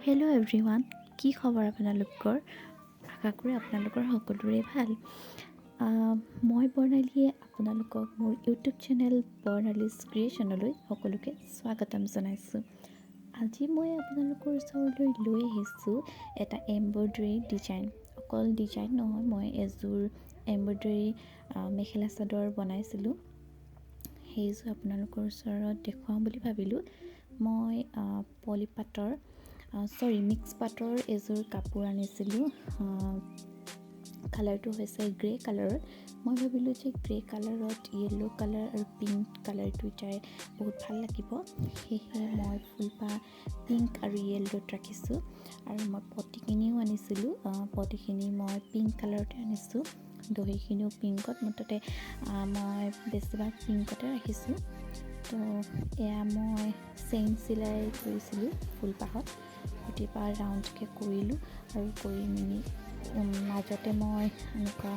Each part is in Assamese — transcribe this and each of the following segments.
হেল্ল' এভৰিৱান, কি খবৰ আপোনালোকৰ? আশা কৰোঁ আপোনালোকৰ সকলোৰে ভাল। মই বৰ্ণালীয়ে আপোনালোকক মোৰ ইউটিউব চেনেল বৰ্ণালীজ ক্ৰিয়েশ্যনলৈ সকলোকে স্বাগতম জনাইছোঁ। আজি মই আপোনালোকৰ ওচৰলৈ লৈ আহিছোঁ এটা এম্ব্ৰইডাৰী ডিজাইন। অকল ডিজাইন নহয়, মই এযোৰ এম্ব্ৰইডাৰী মেখেলা চাদৰ বনাইছিলোঁ। সেইযোৰ আপোনালোকৰ ওচৰত দেখুৱাওঁ বুলি ভাবিলোঁ। মই মিক্স পাটৰ এযোৰ কাপোৰ আনিছিলোঁ। কালাৰটো হৈছে গ্ৰে কালাৰৰ। মই ভাবিলোঁ যে গ্ৰে কালাৰত য়েল্ল' কালাৰ আৰু পিংক কালাৰ দুইটাই বহুত ভাল লাগিব। সেয়েহে মই ফুলপাহ পিংক আৰু য়েল্ল'ত ৰাখিছোঁ। আৰু মই পটিখিনিও আনিছিলোঁ। পটিখিনি মই পিংক কালাৰতে আনিছোঁ। দহিখিনিও পিংকত, মুঠতে মই বেছিভাগ পিংকতে ৰাখিছোঁ। তো এয়া মই চেইন চিলাই কৰিছিলোঁ ফুলপাহত। গোটেইপাহ ৰাউণ্ডকৈ কৰিলোঁ আৰু কৰি মেলি মাজতে মই এনেকুৱা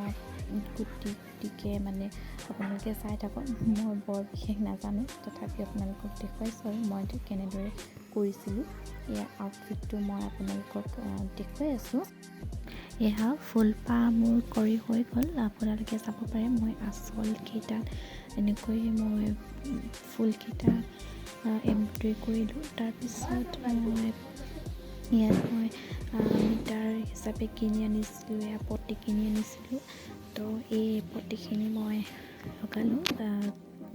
গুটিকৈ মানে আপোনালোকে চাই থাকক। মই বৰ বিশেষ নাজানো, তথাপি আপোনালোকক দেখুৱাইছোঁ আৰু মই কেনেদৰে কৰিছিলোঁ। এয়া আউটফিটটো মই আপোনালোকক দেখুৱাই আছোঁ। এয়া ফুলপাহ মোৰ কৰি হৈ গ'ল। আপোনালোকে চাব পাৰে মই আঁচলকেইটাত এনেকৈয়ে মই ফুলকেইটা এম্ব্ৰইডাৰী কৰিলোঁ। তাৰপিছত ইয়াত মই মিটাৰ হিচাপে কিনি আনিছিলোঁ, এয়া পটি কিনি আনিছিলোঁ। তো এই পটিখিনি মই লগালোঁ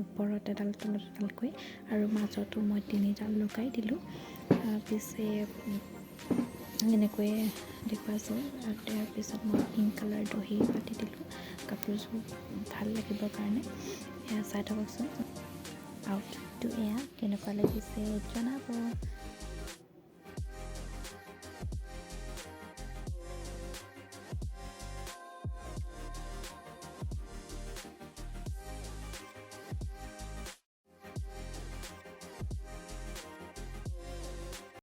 ওপৰত এডাল তলত এডালকৈ, আৰু মাজতো মই 3ডাল লগাই দিলোঁ। পিছে এনেকৈয়ে দেখুৱাইছোঁ। আৰু তাৰপিছত মই পিংক কালাৰ দহি পাতি দিলোঁ কাপোৰযোৰ ভাল লাগিবৰ কাৰণে। এয়া চাই থাককচোন, আউটফিটটো এয়া কেনেকুৱা লাগিছে জনাব।